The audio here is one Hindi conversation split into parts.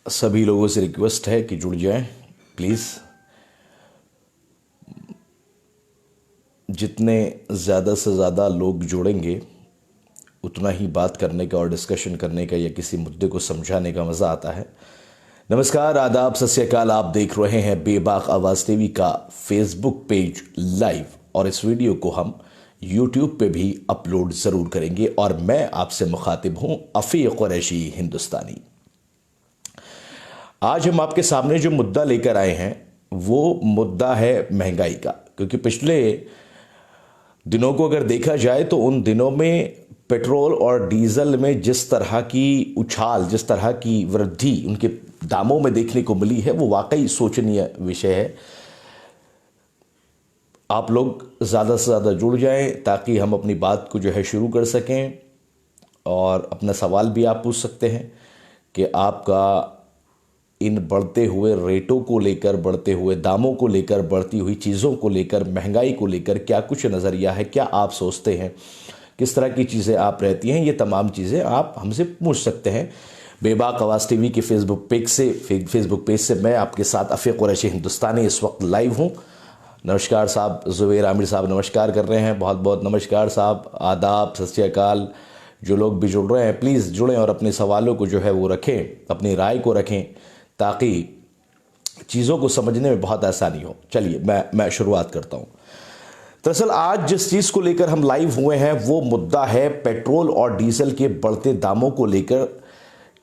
सभी लोगों से रिक्वेस्ट है कि जुड़ जाएं प्लीज़। जितने ज़्यादा से ज़्यादा लोग जुड़ेंगे उतना ही बात करने का और डिस्कशन करने का या किसी मुद्दे को समझाने का मज़ा आता है। नमस्कार, आदाब, सत श्री अकाल। आप देख रहे हैं बेबाक आवाज़ टीवी का फेसबुक पेज लाइव और इस वीडियो को हम यूट्यूब पे भी अपलोड ज़रूर करेंगे। और मैं आपसे मुखातिब हूं अफीक कुरैशी हिंदुस्तानी। आज हम आपके सामने जो मुद्दा लेकर आए हैं वो मुद्दा है महंगाई का, क्योंकि पिछले दिनों को अगर देखा जाए तो उन दिनों में पेट्रोल और डीजल में जिस तरह की उछाल, जिस तरह की वृद्धि उनके दामों में देखने को मिली है वो वाकई सोचनीय विषय है। आप लोग ज़्यादा से ज़्यादा जुड़ जाएं ताकि हम अपनी बात को जो है शुरू कर सकें, और अपना सवाल भी आप पूछ सकते हैं कि आपका इन बढ़ते हुए रेटों को लेकर, बढ़ते हुए दामों को लेकर, बढ़ती हुई चीज़ों को लेकर, महंगाई को लेकर क्या कुछ नज़रिया है, क्या आप सोचते हैं, किस तरह की चीज़ें आप रहती हैं। ये तमाम चीज़ें आप हमसे पूछ सकते हैं। बेबाक आवाज़ टीवी के फेसबुक पेज से मैं आपके साथ अफीक कुरैशी हिंदुस्तानी इस वक्त लाइव हूँ। नमस्कार साहब, ज़ुबैर आमिर साहब नमस्कार कर रहे हैं। बहुत बहुत नमस्कार साहब, आदाब, सत श्री अकाल। जो लोग भी जुड़ रहे हैं प्लीज़ जुड़ें और अपने सवालों को जो है वो रखें, अपनी राय को रखें ताकि चीज़ों को समझने में बहुत आसानी हो। चलिए मैं शुरुआत करता हूँ। दरअसल आज जिस चीज़ को लेकर हम लाइव हुए हैं वो मुद्दा है पेट्रोल और डीजल के बढ़ते दामों को लेकर,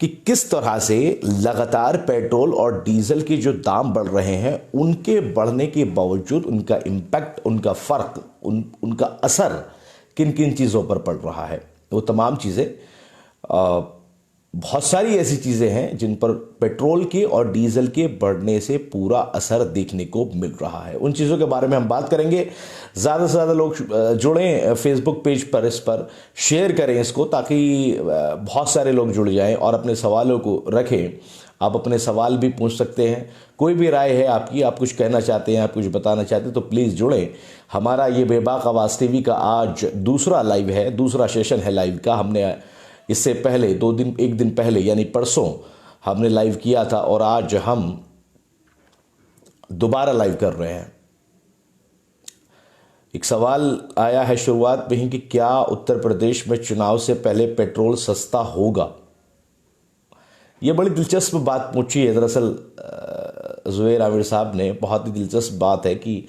कि किस तरह से लगातार पेट्रोल और डीजल के जो दाम बढ़ रहे हैं उनके बढ़ने के बावजूद उनका इम्पैक्ट, उनका फ़र्क, उनका असर किन किन चीज़ों पर पड़ रहा है। वो तमाम चीज़ें, बहुत सारी ऐसी चीज़ें हैं जिन पर पेट्रोल के और डीजल के बढ़ने से पूरा असर देखने को मिल रहा है। उन चीज़ों के बारे में हम बात करेंगे। ज़्यादा से ज़्यादा लोग जुड़ें फेसबुक पेज पर, इस पर शेयर करें इसको ताकि बहुत सारे लोग जुड़ जाएं और अपने सवालों को रखें। आप अपने सवाल भी पूछ सकते हैं, कोई भी राय है आपकी, आप कुछ कहना चाहते हैं, आप कुछ बताना चाहते हैं तो प्लीज़ जुड़ें। हमारा ये बेबाक आवाज़ टीवी का आज दूसरा लाइव है, दूसरा सेशन है लाइव का। हमने इससे पहले एक दिन पहले यानी परसों हमने लाइव किया था और आज हम दोबारा लाइव कर रहे हैं। एक सवाल आया है शुरुआत में ही कि क्या उत्तर प्रदेश में चुनाव से पहले पेट्रोल सस्ता होगा। यह बड़ी दिलचस्प बात पूछी है दरअसल ज़ुबैर आमिर साहब ने। बहुत ही दिलचस्प बात है कि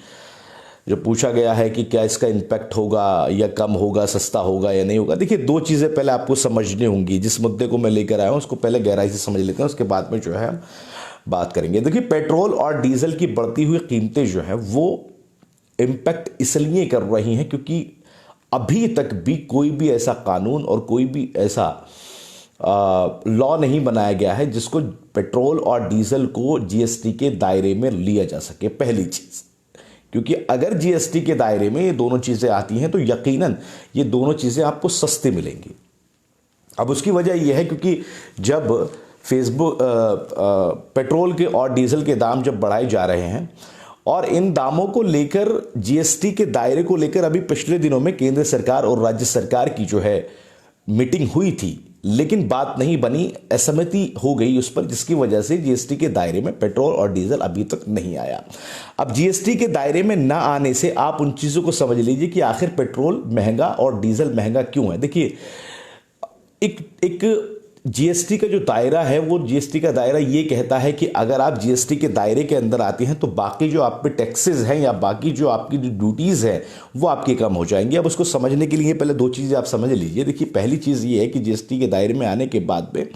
जो पूछा गया है कि क्या इसका इम्पैक्ट होगा या कम होगा, सस्ता होगा या नहीं होगा। देखिए, दो चीज़ें पहले आपको समझनी होंगी। जिस मुद्दे को मैं लेकर आया हूँ उसको पहले गहराई से समझ लेते हैं, उसके बाद में जो है हम बात करेंगे। देखिए, पेट्रोल और डीजल की बढ़ती हुई कीमतें जो हैं वो इम्पैक्ट इसलिए कर रही हैं क्योंकि अभी तक भी कोई भी ऐसा कानून और कोई भी ऐसा लॉ नहीं बनाया गया है जिसको पेट्रोल और डीजल को जीएसटी के दायरे में लिया जा सके। पहली चीज़, क्योंकि अगर जीएसटी के दायरे में ये दोनों चीज़ें आती हैं तो यकीनन ये दोनों चीज़ें आपको सस्ती मिलेंगी। अब उसकी वजह यह है क्योंकि जब पेट्रोल के और डीजल के दाम जब बढ़ाए जा रहे हैं और इन दामों को लेकर, जीएसटी के दायरे को लेकर अभी पिछले दिनों में केंद्र सरकार और राज्य सरकार की जो है मीटिंग हुई थी, लेकिन बात नहीं बनी, असहमति हो गई उस पर, जिसकी वजह से जीएसटी के दायरे में पेट्रोल और डीजल अभी तक नहीं आया। अब जीएसटी के दायरे में ना आने से आप उन चीज़ों को समझ लीजिए कि आखिर पेट्रोल महंगा और डीजल महंगा क्यों है। देखिए, एक जीएसटी का जो दायरा है वो जीएसटी का दायरा ये कहता है कि अगर आप जीएसटी के दायरे के अंदर आते हैं तो बाकी जो आप पे टैक्सेस हैं या बाकी जो आपकी जो ड्यूटीज़ हैं वो आपकी कम हो जाएंगी। अब उसको समझने के लिए पहले दो चीज़ें आप समझ लीजिए। देखिए, पहली चीज़ ये है कि जीएसटी के दायरे में आने के बाद में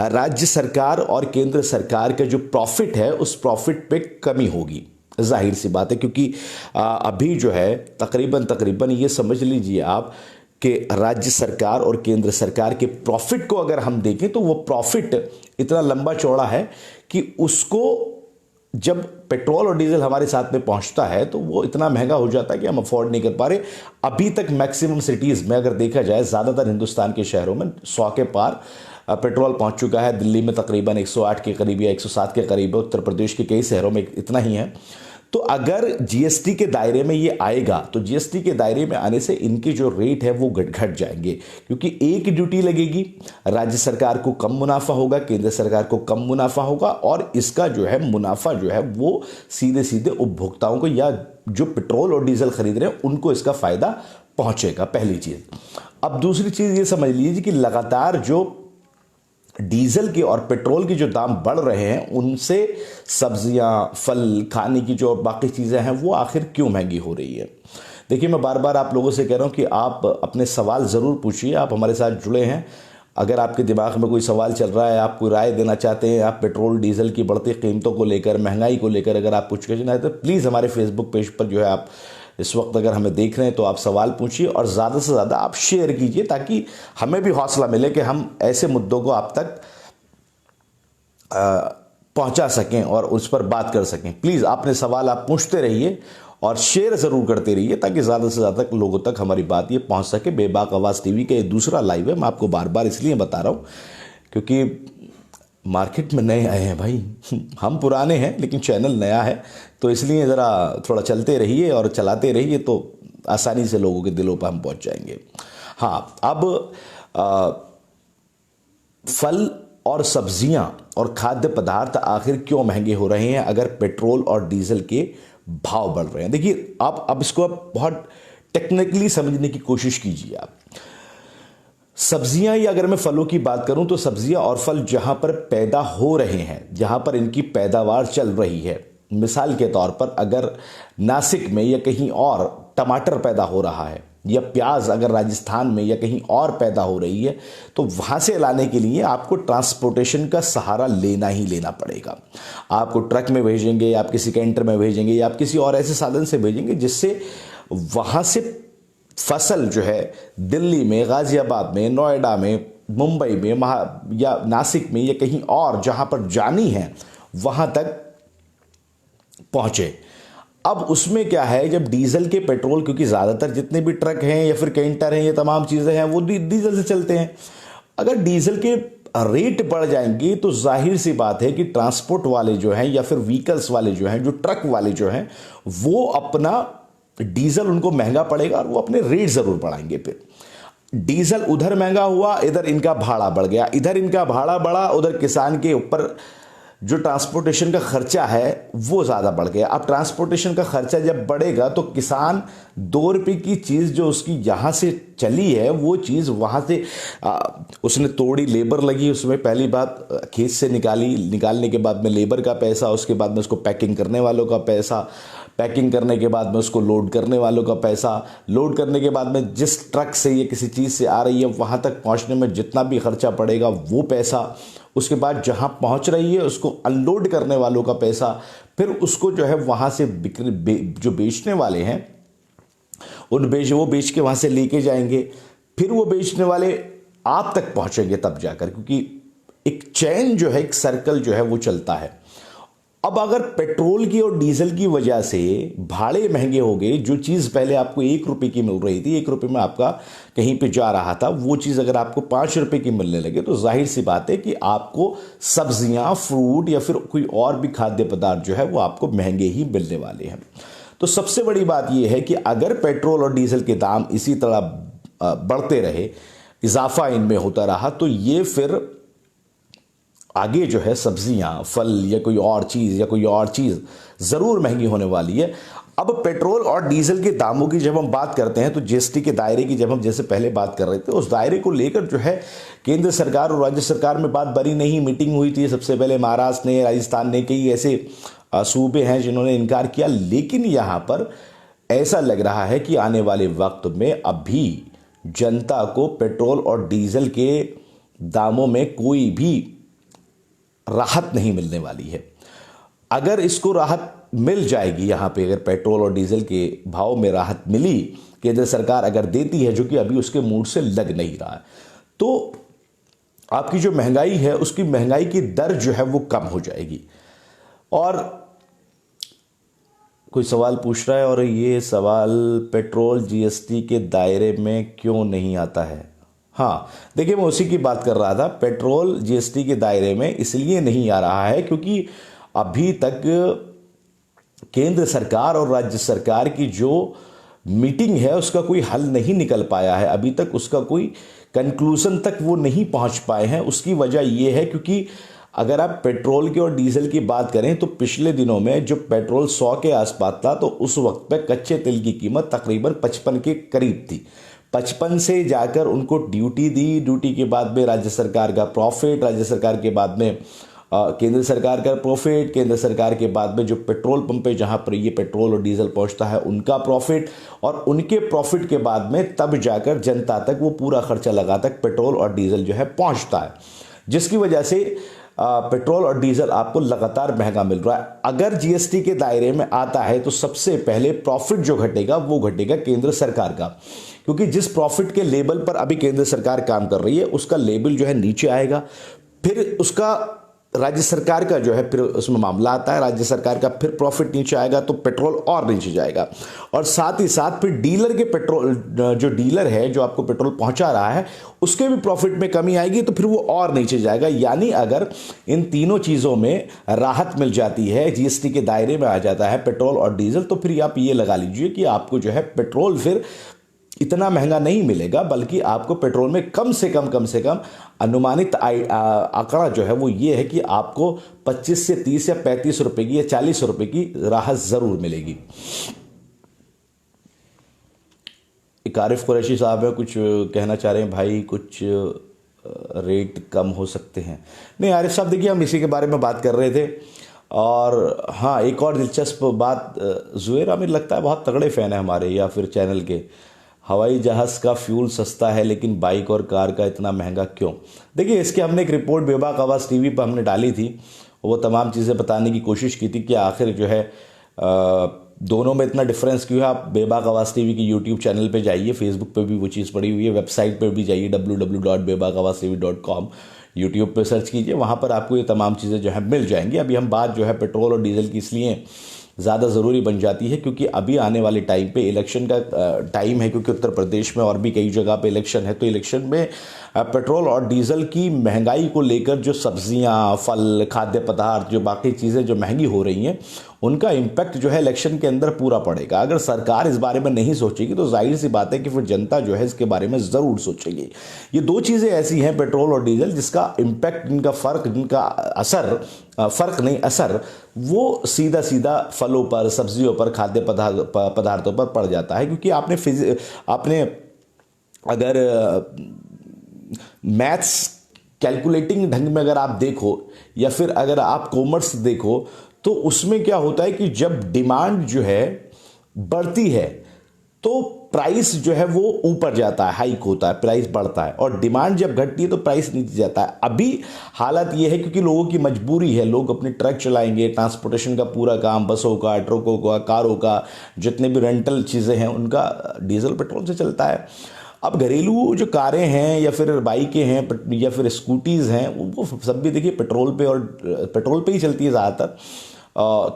राज्य सरकार और केंद्र सरकार का जो प्रॉफिट है उस प्रॉफिट पे कमी होगी। जाहिर सी बात है, क्योंकि अभी जो है तकरीबन ये समझ लीजिए आप कि राज्य सरकार और केंद्र सरकार के प्रॉफिट को अगर हम देखें तो वो प्रॉफिट इतना लंबा चौड़ा है कि उसको जब पेट्रोल और डीजल हमारे साथ में पहुंचता है तो वो इतना महंगा हो जाता है कि हम अफोर्ड नहीं कर पा रहे। अभी तक मैक्सिमम सिटीज़ में अगर देखा जाए, ज़्यादातर हिंदुस्तान के शहरों में 100 के पार पेट्रोल पहुंच चुका है। दिल्ली में तकरीबन 108 के करीब या 107 के करीब है। उत्तर प्रदेश के कई शहरों में इतना ही है। तो अगर जीएसटी के दायरे में ये आएगा तो जीएसटी के दायरे में आने से इनके जो रेट है वो घट जाएंगे, क्योंकि एक ड्यूटी लगेगी, राज्य सरकार को कम मुनाफा होगा, केंद्र सरकार को कम मुनाफा होगा, और इसका जो है मुनाफा जो है वो सीधे सीधे उपभोक्ताओं को या जो पेट्रोल और डीजल खरीद रहे हैं उनको इसका फायदा पहुंचेगा, पहली चीज। अब दूसरी चीज ये समझ लीजिए कि लगातार जो डीजल के और पेट्रोल के जो दाम बढ़ रहे हैं उनसे सब्जियां, फल, खाने की जो बाकी चीजें हैं वो आखिर क्यों महंगी हो रही है। देखिए, मैं बार बार आप लोगों से कह रहा हूं कि आप अपने सवाल जरूर पूछिए, आप हमारे साथ जुड़े हैं। अगर आपके दिमाग में कोई सवाल चल रहा है, आप कोई राय देना चाहते हैं, आप पेट्रोल डीजल की बढ़ती कीमतों को लेकर, महंगाई को लेकर अगर आप कुछ कहना है तो प्लीज़ हमारे फेसबुक पेज पर जो है आप इस वक्त अगर हमें देख रहे हैं तो आप सवाल पूछिए और ज़्यादा से ज़्यादा आप शेयर कीजिए, ताकि हमें भी हौसला मिले कि हम ऐसे मुद्दों को आप तक पहुंचा सकें और उस पर बात कर सकें। प्लीज़ अपने सवाल आप पूछते रहिए और शेयर ज़रूर करते रहिए, ताकि ज़्यादा से ज़्यादा लोगों तक हमारी बात ये पहुंच सके। बेबाक आवाज़ टीवी का ये दूसरा लाइव है, मैं आपको बार बार इसलिए बता रहा हूँ क्योंकि मार्केट में नए आए हैं भाई, हम पुराने हैं लेकिन चैनल नया है, तो इसलिए ज़रा थोड़ा चलते रहिए और चलाते रहिए तो आसानी से लोगों के दिलों पर हम पहुंच जाएंगे। हाँ, अब फल और सब्जियां और खाद्य पदार्थ आखिर क्यों महंगे हो रहे हैं अगर पेट्रोल और डीजल के भाव बढ़ रहे हैं। देखिए, आप अब इसको आप बहुत टेक्निकली समझने की कोशिश कीजिए। आप सब्जियां, या अगर मैं फलों की बात करूं तो सब्जियां और फल जहां पर पैदा हो रहे हैं, जहां पर इनकी पैदावार चल रही है, मिसाल के तौर पर अगर नासिक में या कहीं और टमाटर पैदा हो रहा है, या प्याज अगर राजस्थान में या कहीं और पैदा हो रही है, तो वहां से लाने के लिए आपको ट्रांसपोर्टेशन का सहारा लेना ही लेना पड़ेगा। आपको ट्रक में भेजेंगे, आप किसी कैंटर में भेजेंगे, या आप किसी और ऐसे साधन से भेजेंगे जिससे वहां से फसल जो है दिल्ली में, गाजियाबाद में, नोएडा में, मुंबई में, या नासिक में, या कहीं और जहां पर जानी है वहां तक पहुंचे। अब उसमें क्या है, जब डीजल के पेट्रोल, क्योंकि ज़्यादातर जितने भी ट्रक हैं या फिर कैंटर हैं, ये तमाम चीज़ें हैं वो डीजल से चलते हैं। अगर डीजल के रेट बढ़ जाएंगे तो जाहिर सी बात है कि ट्रांसपोर्ट वाले जो हैं या फिर व्हीकल्स वाले जो हैं, जो ट्रक वाले जो हैं, वो अपना डीजल उनको महंगा पड़ेगा और वो अपने रेट ज़रूर बढ़ाएंगे। फिर डीजल उधर महंगा हुआ, इधर इनका भाड़ा बढ़ गया, इधर इनका भाड़ा बढ़ा, उधर किसान के ऊपर जो ट्रांसपोर्टेशन का खर्चा है वो ज़्यादा बढ़ गया। अब ट्रांसपोर्टेशन का खर्चा जब बढ़ेगा तो किसान 2 रुपये की चीज़ जो उसकी यहाँ से चली है वो चीज़ वहाँ से उसने तोड़ी, लेबर लगी उसमें, पहली बात खेत से निकालने के बाद में लेबर का पैसा, उसके बाद में उसको पैकिंग करने वालों का पैसा, पैकिंग करने के बाद में उसको लोड करने वालों का पैसा, लोड करने के बाद में जिस ट्रक से ये किसी चीज़ से आ रही है वहाँ तक पहुँचने में जितना भी खर्चा पड़ेगा वो पैसा, उसके बाद जहाँ पहुँच रही है उसको अनलोड करने वालों का पैसा, फिर उसको जो है वहाँ से जो बेचने वाले हैं वो बेच के वहाँ से लेके जाएंगे, फिर वो बेचने वाले आप तक पहुँचेंगे तब जाकर, क्योंकि एक चैन जो है, एक सर्कल जो है वो चलता है। अब अगर पेट्रोल की और डीजल की वजह से भाड़े महंगे हो गए, जो चीज़ पहले आपको 1 रुपये की मिल रही थी, 1 रुपये में आपका कहीं पे जा रहा था, वो चीज़ अगर आपको 5 रुपये की मिलने लगे तो जाहिर सी बात है कि आपको सब्जियां, फ्रूट या फिर कोई और भी खाद्य पदार्थ जो है वो आपको महंगे ही मिलने वाले हैं। तो सबसे बड़ी बात यह है कि अगर पेट्रोल और डीजल के दाम इसी तरह बढ़ते रहे, इजाफा इनमें होता रहा, तो ये फिर आगे जो है सब्जियां, फल या कोई और चीज़ ज़रूर महंगी होने वाली है। अब पेट्रोल और डीजल के दामों की जब हम बात करते हैं तो जीएसटी के दायरे की जब हम जैसे पहले बात कर रहे थे, उस दायरे को लेकर जो है केंद्र सरकार और राज्य सरकार में बात बनी नहीं, मीटिंग हुई थी। सबसे पहले महाराष्ट्र ने, राजस्थान ने, कई ऐसे सूबे हैं जिन्होंने इनकार किया, लेकिन यहाँ पर ऐसा लग रहा है कि आने वाले वक्त में अभी जनता को पेट्रोल और डीजल के दामों में कोई भी राहत नहीं मिलने वाली है। अगर इसको राहत मिल जाएगी, यहाँ पे अगर पेट्रोल और डीजल के भाव में राहत मिली, केंद्र सरकार अगर देती है, जो कि अभी उसके मूड से लग नहीं रहा है, तो आपकी जो महंगाई है उसकी महंगाई की दर जो है वो कम हो जाएगी। और कोई सवाल पूछ रहा है, और ये सवाल पेट्रोल जीएसटी के दायरे में क्यों नहीं आता है। हाँ, देखिए, मैं उसी की बात कर रहा था। पेट्रोल जीएसटी के दायरे में इसलिए नहीं आ रहा है क्योंकि अभी तक केंद्र सरकार और राज्य सरकार की जो मीटिंग है उसका कोई हल नहीं निकल पाया है अभी तक, उसका कोई कंक्लूजन तक वो नहीं पहुंच पाए हैं। उसकी वजह ये है क्योंकि अगर आप पेट्रोल की और डीजल की बात करें तो पिछले दिनों में जो पेट्रोल 100 के आसपास था तो उस वक्त पे कच्चे तेल की कीमत तकरीबन 55 के करीब थी। 55 से जाकर उनको ड्यूटी दी, ड्यूटी के बाद में राज्य सरकार का प्रॉफिट, राज्य सरकार के बाद में केंद्र सरकार का प्रॉफिट, केंद्र सरकार के बाद में जो पेट्रोल पंप पे जहां पर ये पेट्रोल और डीजल पहुंचता है उनका प्रॉफिट, और उनके प्रॉफिट के बाद में तब जाकर जनता तक वो पूरा खर्चा लगा तक पेट्रोल और डीजल जो है पहुंचता है, जिसकी वजह से पेट्रोल और डीजल आपको लगातार महंगा मिल रहा है। अगर जीएसटी के दायरे में आता है तो सबसे पहले प्रॉफिट जो घटेगा वो घटेगा केंद्र सरकार का, क्योंकि जिस प्रॉफिट के लेवल पर अभी केंद्र सरकार काम कर रही है उसका लेवल जो है नीचे आएगा, फिर उसका राज्य सरकार का जो है फिर उसमें मामला आता है, राज्य सरकार का फिर प्रॉफिट नीचे आएगा तो पेट्रोल और नीचे जाएगा, और साथ ही साथ फिर डीलर के पेट्रोल, जो डीलर है जो आपको पेट्रोल पहुंचा रहा है उसके भी प्रॉफिट में कमी आएगी तो फिर वो और नीचे जाएगा। यानी अगर इन तीनों चीज़ों में राहत मिल जाती है, जीएसटी के दायरे में आ जाता है पेट्रोल और डीजल, तो फिर आप ये लगा लीजिए कि आपको जो है पेट्रोल फिर इतना महंगा नहीं मिलेगा, बल्कि आपको पेट्रोल में कम से कम अनुमानित आंकड़ा जो है वो ये है कि आपको 25 से 30 या 35 रुपए की या 40 रुपए की राहत जरूर मिलेगी। एक आरिफ कुरैशी साहब है, कुछ कहना चाह रहे हैं भाई, कुछ रेट कम हो सकते हैं। नहीं आरिफ साहब, देखिए हम इसी के बारे में बात कर रहे थे। और हाँ, एक और दिलचस्प बात, जुएर आमिर लगता है बहुत तगड़े फैन है हमारे या फिर चैनल के। हवाई जहाज़ का फ्यूल सस्ता है लेकिन बाइक और कार का इतना महंगा क्यों? देखिए इसके हमने एक रिपोर्ट बेबाक आवाज़ टीवी पर हमने डाली थी, वो तमाम चीज़ें बताने की कोशिश की थी कि आखिर जो है दोनों में इतना डिफरेंस क्यों है। आप बेबाक आवाज़ टीवी की यूट्यूब चैनल पे जाइए, फेसबुक पे भी वो चीज़ पड़ी हुई है, वेबसाइट पे भी जाइए www.bebakawaztv.com, यूट्यूब पे सर्च कीजिए, वहाँ पर आपको ये तमाम चीज़ें जो है मिल जाएंगी। अभी हम बात जो है पेट्रोल और डीजल की इसलिए ज़्यादा ज़रूरी बन जाती है क्योंकि अभी आने वाले टाइम पे इलेक्शन का टाइम है, क्योंकि उत्तर प्रदेश में और भी कई जगह पे इलेक्शन है, तो इलेक्शन में पेट्रोल और डीजल की महंगाई को लेकर जो सब्जियां, फल, खाद्य पदार्थ, जो बाकी चीज़ें जो महंगी हो रही हैं उनका इम्पैक्ट जो है इलेक्शन के अंदर पूरा पड़ेगा। अगर सरकार इस बारे में नहीं सोचेगी तो जाहिर सी बात है कि फिर जनता जो है इसके बारे में ज़रूर सोचेगी। ये दो चीज़ें ऐसी हैं पेट्रोल और डीजल जिसका इम्पैक्ट, जिनका फ़र्क, जिनका असर, फ़र्क नहीं असर, वो सीधा सीधा फलों पर, सब्जियों पर, खाद्य पदार्थों पर पड़ जाता है। क्योंकि आपने अगर मैथ्स कैलकुलेटिंग ढंग में अगर आप देखो या फिर अगर आप कॉमर्स देखो तो उसमें क्या होता है कि जब डिमांड जो है बढ़ती है तो प्राइस जो है वो ऊपर जाता है, हाइक होता है, प्राइस बढ़ता है, और डिमांड जब घटती है तो प्राइस नीचे जाता है। अभी हालत ये है क्योंकि लोगों की मजबूरी है, लोग अपने ट्रक चलाएंगे, ट्रांसपोर्टेशन का पूरा काम, बसों का, ट्रकों का, कारों का, जितने भी रेंटल चीज़ें हैं उनका डीजल पेट्रोल से चलता है। अब घरेलू जो कारें हैं या फिर बाइकें हैं या फिर स्कूटीज़ हैं वो सब भी देखिए पेट्रोल पे ही चलती है ज़्यादातर।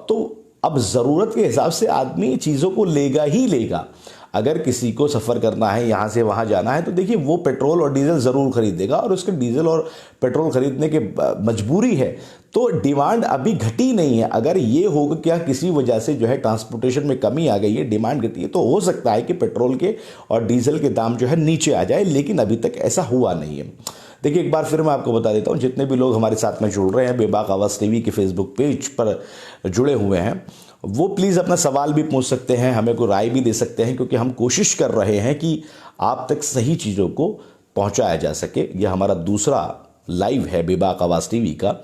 तो अब ज़रूरत के हिसाब से आदमी चीज़ों को लेगा ही लेगा। अगर किसी को सफ़र करना है, यहाँ से वहाँ जाना है, तो देखिए वो पेट्रोल और डीजल ज़रूर खरीदेगा, और उसके डीजल और पेट्रोल खरीदने के मजबूरी है। तो डिमांड अभी घटी नहीं है। अगर ये होगा क्या किसी वजह से जो है ट्रांसपोर्टेशन में कमी आ गई है, डिमांड घटी है, तो हो सकता है कि पेट्रोल के और डीजल के दाम जो है नीचे आ जाए, लेकिन अभी तक ऐसा हुआ नहीं है। देखिए एक बार फिर मैं आपको बता देता हूँ, जितने भी लोग हमारे साथ में जुड़ रहे हैं, बेबाक आवाज़ टीवी के फेसबुक पेज पर जुड़े हुए हैं, वो प्लीज़ अपना सवाल भी पूछ सकते हैं, हमें कोई राय भी दे सकते हैं, क्योंकि हम कोशिश कर रहे हैं कि आप तक सही चीज़ों को पहुंचाया जा सके। यह हमारा दूसरा लाइव है बेबाक आवाज़ टीवी का,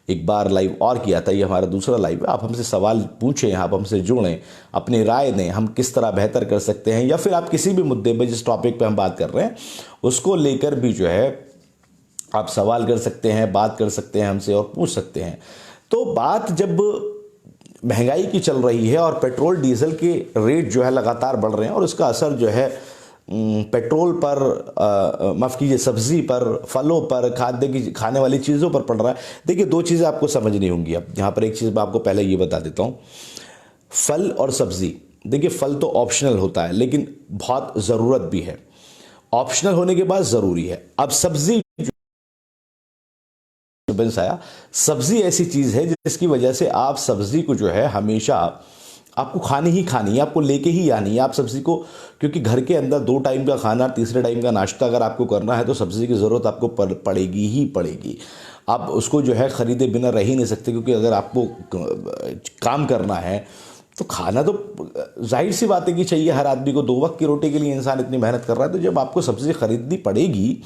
एक बार लाइव और किया था, ये हमारा दूसरा लाइव है। आप हमसे सवाल पूछें, आप हमसे जुड़ें, अपनी राय दें, हम किस तरह बेहतर कर सकते हैं, या फिर आप किसी भी मुद्दे पे, जिस टॉपिक पे हम बात कर रहे हैं उसको लेकर भी जो है आप सवाल कर सकते हैं, बात कर सकते हैं हमसे और पूछ सकते हैं। तो बात जब महंगाई की चल रही है और पेट्रोल डीजल के रेट जो है लगातार बढ़ रहे हैं और उसका असर जो है पेट्रोल पर, माफ़ कीजिए, सब्जी पर, फलों पर, खाने वाली चीज़ों पर पड़ रहा है। देखिए दो चीज़ें आपको समझनी होंगी। अब यहाँ पर एक चीज़ मैं आपको पहले ये बता देता हूँ, फल और सब्जी। देखिए फल तो ऑप्शनल होता है लेकिन बहुत ज़रूरत भी है, ऑप्शनल होने के बाद ज़रूरी है। अब सब्जी आया, सब्जी ऐसी चीज है जिसकी वजह से आप सब्जी को जो है हमेशा आपको खानी ही खानी है, आपको लेके ही आनी है आप सब्ज़ी को, क्योंकि घर के अंदर 2 टाइम का खाना, तीसरे टाइम का नाश्ता अगर आपको करना है तो सब्ज़ी की ज़रूरत आपको पड़ेगी ही पड़ेगी। आप उसको जो है ख़रीदे बिना रह ही नहीं सकते, क्योंकि अगर आपको काम करना है तो खाना तो जाहिर सी बात है कि चाहिए हर आदमी को। 2 वक्त की रोटी के लिए इंसान इतनी मेहनत कर रहा है, तो जब आपको सब्ज़ी ख़रीदनी पड़ेगी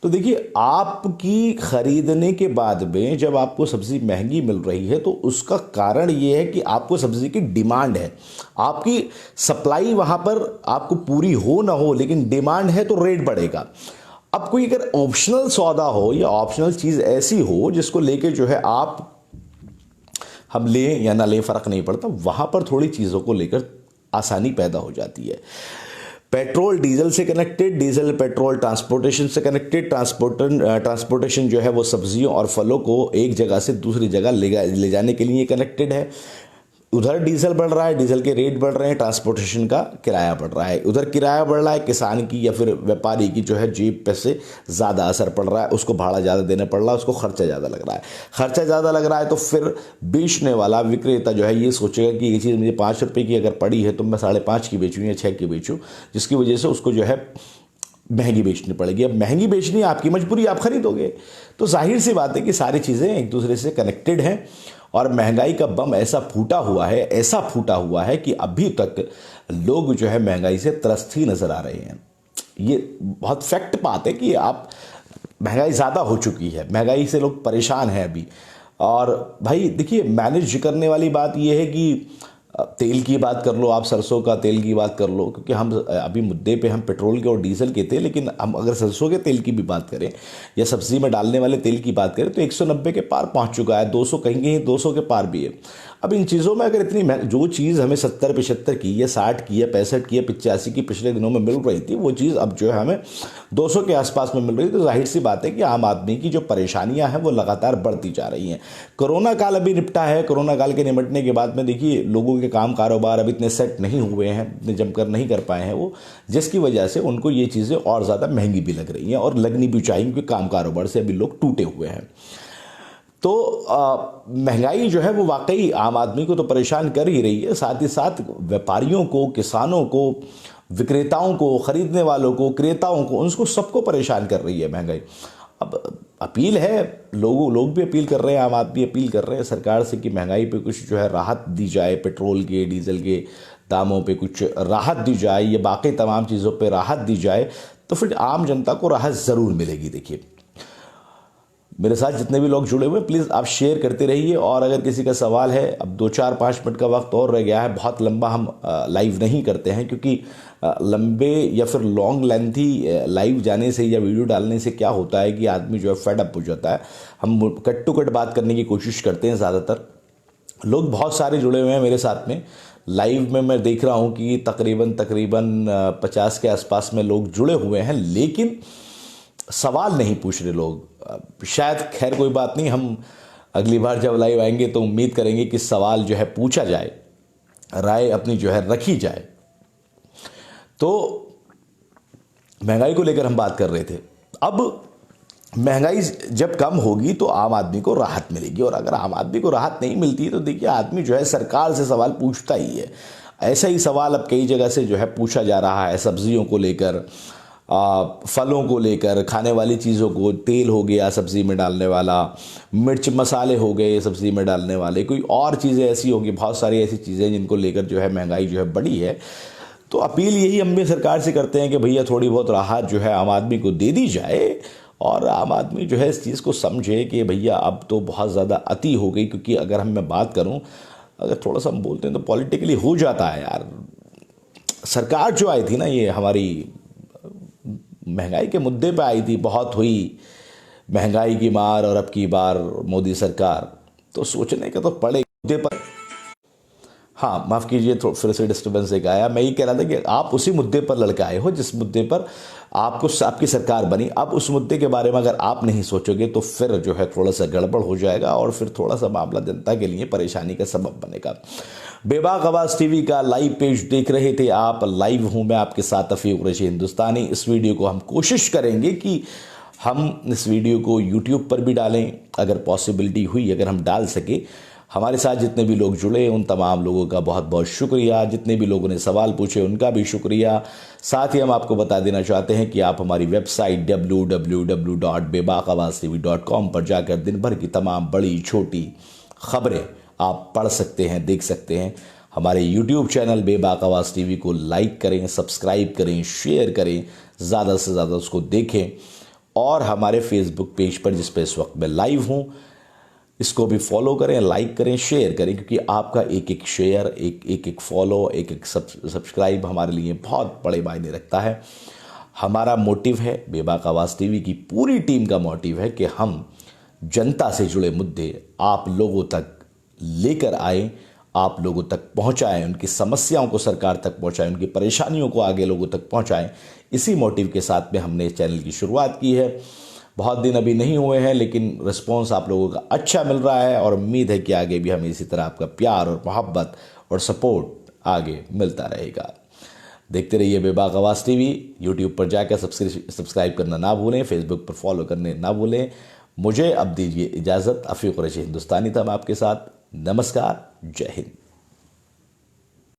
तो देखिए, आपकी ख़रीदने के बाद में जब आपको सब्ज़ी महंगी मिल रही है तो उसका कारण ये है कि आपको सब्ज़ी की डिमांड है, आपकी सप्लाई वहाँ पर आपको पूरी हो ना हो, लेकिन डिमांड है तो रेट बढ़ेगा। अब कोई अगर ऑप्शनल सौदा हो या ऑप्शनल चीज़ ऐसी हो जिसको लेके जो है आप हम लें या ना लें फ़र्क नहीं पड़ता, वहाँ पर थोड़ी चीज़ों को लेकर आसानी पैदा हो जाती है। पेट्रोल डीजल से कनेक्टेड, डीजल पेट्रोल ट्रांसपोर्टेशन से कनेक्टेड, ट्रांसपोर्टेशन जो है वो सब्जियों और फलों को एक जगह से दूसरी जगह ले जाने के लिए कनेक्टेड है। उधर डीजल बढ़ रहा है, डीजल के रेट बढ़ रहे हैं, ट्रांसपोर्टेशन का किराया बढ़ रहा है। उधर किराया बढ़ रहा है, किसान की या फिर व्यापारी की जो है जेब पे से ज़्यादा असर पड़ रहा है, उसको भाड़ा ज़्यादा देना पड़ रहा है, उसको खर्चा ज़्यादा लग रहा है। खर्चा ज़्यादा लग रहा है तो फिर बेचने वाला विक्रेता जो है ये सोचेगा कि ये चीज़ मुझे 5 रुपये की अगर पड़ी है तो मैं 5.5 की बेचूँ या 6 की बेचूँ, जिसकी वजह से उसको जो है महंगी बेचनी पड़ेगी। अब महंगी बेचनी है आपकी मजबूरी, आप खरीदोगे। तो जाहिर सी बात है कि सारी चीज़ें एक दूसरे से कनेक्टेड हैं और महंगाई का बम ऐसा फूटा हुआ है कि अभी तक लोग जो है महंगाई से त्रस्त ही नज़र आ रहे हैं। ये बहुत फैक्ट बात है कि आप महंगाई ज़्यादा हो चुकी है, महंगाई से लोग परेशान हैं अभी। और भाई देखिए, मैनेज करने वाली बात यह है कि तेल की बात कर लो, आप सरसों का तेल की बात कर लो, क्योंकि हम अभी मुद्दे पे हम पेट्रोल के और डीजल के थे, लेकिन हम अगर सरसों के तेल की भी बात करें या सब्जी में डालने वाले तेल की बात करें तो 190 के पार पहुंच चुका है, 200 कहीं 200 के पार भी है। अब इन चीज़ों में अगर इतनी जो चीज़ हमें 70-75 की या 60 की या 65 की या 85 की पिछले दिनों में मिल रही थी, वो चीज़ अब जो है हमें 200 के आसपास में मिल रही है, तो जाहिर सी बात है कि आम आदमी की जो परेशानियां हैं वो लगातार बढ़ती जा रही हैं। कोरोना काल अभी निपटा है, कोरोना काल के निपटने के बाद में देखिए लोगों के काम कारोबार अब इतने सेट नहीं हुए हैं, इतने जमकर नहीं कर पाए हैं वो, जिसकी वजह से उनको ये चीज़ें और ज़्यादा महंगी भी लग रही हैं और लगनी भी चाहिए, क्योंकि काम कारोबार से अभी लोग टूटे हुए हैं। तो महंगाई जो है वो वाकई आम आदमी को तो परेशान कर ही रही है, साथ ही साथ व्यापारियों को, किसानों को, विक्रेताओं को, खरीदने वालों को, क्रेताओं को, उनको सबको परेशान कर रही है महंगाई। अब अपील है, लोग भी अपील कर रहे हैं, आम आदमी अपील कर रहे हैं सरकार से कि महंगाई पे कुछ जो है राहत दी जाए, पेट्रोल के डीजल के दामों पे कुछ राहत दी जाए या बाकी तमाम चीज़ों पे राहत दी जाए, तो फिर आम जनता को राहत ज़रूर मिलेगी। देखिए, मेरे साथ जितने भी लोग जुड़े हुए हैं प्लीज़ आप शेयर करते रहिए, और अगर किसी का सवाल है, अब 2-4-5 मिनट का वक्त और रह गया है, बहुत लंबा हम लाइव नहीं करते हैं, क्योंकि लंबे या फिर लॉन्ग लेंथी लाइव जाने से या वीडियो डालने से क्या होता है कि आदमी जो है फेड अप हो जाता है। हम कट टू कट बात करने की कोशिश करते हैं, ज़्यादातर लोग बहुत सारे जुड़े हुए हैं मेरे साथ में लाइव में। मैं देख रहा हूँ कि तकरीबन 50 के आसपास में लोग जुड़े हुए हैं, लेकिन सवाल नहीं पूछ रहे लोग। शायद खैर कोई बात नहीं, हम अगली बार जब लाइव आएंगे तो उम्मीद करेंगे कि सवाल जो है पूछा जाए, राय अपनी जो है रखी जाए। तो महंगाई को लेकर हम बात कर रहे थे। अब महंगाई जब कम होगी तो आम आदमी को राहत मिलेगी, और अगर आम आदमी को राहत नहीं मिलती तो देखिए आदमी जो है सरकार से सवाल पूछता ही है। ऐसा ही सवाल अब कई जगह से जो है पूछा जा रहा है, सब्जियों को लेकर, फलों को लेकर, खाने वाली चीज़ों को, तेल हो गया सब्ज़ी में डालने वाला, मिर्च मसाले हो गए सब्ज़ी में डालने वाले, कोई और चीज़ें ऐसी होगी, बहुत सारी ऐसी चीज़ें जिनको लेकर जो है महंगाई जो है बढ़ी है। तो अपील यही हम भी सरकार से करते हैं कि भैया थोड़ी बहुत राहत जो है आम आदमी को दे दी जाए, और आम आदमी जो है इस चीज़ को समझे कि भैया अब तो बहुत ज़्यादा अति हो गई। क्योंकि अगर मैं बात करूं, अगर थोड़ा सा हम बोलते हैं तो पॉलिटिकली हो जाता है यार। सरकार जो आई थी ना, ये हमारी महंगाई के मुद्दे पे आई थी, बहुत हुई महंगाई की मार, और अब की बार मोदी सरकार, तो सोचने का तो पड़े मुद्दे पर। हाँ माफ़ कीजिए, तो फिर से डिस्टर्बेंस एक आया। मैं ये कह रहा था कि आप उसी मुद्दे पर लड़के आए हो जिस मुद्दे पर आपकी सरकार बनी। अब उस मुद्दे के बारे में अगर आप नहीं सोचोगे तो फिर जो है थोड़ा सा गड़बड़ हो जाएगा, और फिर थोड़ा सा मामला जनता के लिए परेशानी का सबब बनेगा। बेबाक आवाज़ टीवी का लाइव पेज देख रहे थे आप, लाइव हूँ मैं आपके साथ अफीक कुरैशी हिंदुस्तानी। इस वीडियो को हम कोशिश करेंगे कि हम इस वीडियो को यूट्यूब पर भी डालें, अगर पॉसिबिलिटी हुई, अगर हम डाल सके। हमारे साथ जितने भी लोग जुड़े उन तमाम लोगों का बहुत बहुत शुक्रिया। जितने भी लोगों ने सवाल पूछे उनका भी शुक्रिया। साथ ही हम आपको बता देना चाहते हैं कि आप हमारी वेबसाइट www.bebakwaztv.com पर जाकर दिन भर की तमाम बड़ी छोटी खबरें आप पढ़ सकते हैं, देख सकते हैं। हमारे YouTube चैनल बेबाक आवाज़ टीवी को लाइक करें, सब्सक्राइब करें, शेयर करें, ज़्यादा से ज़्यादा उसको देखें। और हमारे फेसबुक पेज पर जिस पे इस वक्त मैं लाइव हूँ, इसको भी फॉलो करें, लाइक करें, शेयर करें, क्योंकि आपका एक एक शेयर, एक एक फॉलो, एक एक सब्सक्राइब हमारे लिए बहुत बड़े मायने रखता है। हमारा मोटिव है, बेबाक आवाज़ टीवी की पूरी टीम का मोटिव है कि हम जनता से जुड़े मुद्दे आप लोगों तक लेकर आए, आप लोगों तक पहुंचाएं, उनकी समस्याओं को सरकार तक पहुंचाएं, उनकी परेशानियों को आगे लोगों तक पहुंचाएं। इसी मोटिव के साथ में हमने इस चैनल की शुरुआत की है। बहुत दिन अभी नहीं हुए हैं, लेकिन रिस्पॉन्स आप लोगों का अच्छा मिल रहा है और उम्मीद है कि आगे भी हमें इसी तरह आपका प्यार और मोहब्बत और सपोर्ट आगे मिलता रहेगा। देखते रहिए बेबाक आवाज़ टीवी। यूट्यूब पर जाकर सब्सक्राइब करना ना भूलें, फेसबुक पर फॉलो करने ना भूलें। मुझे अब दीजिए इजाज़त। अफ़ीक़ कुरैशी हिंदुस्तानी था मैं आपके साथ। नमस्कार, जय हिंद।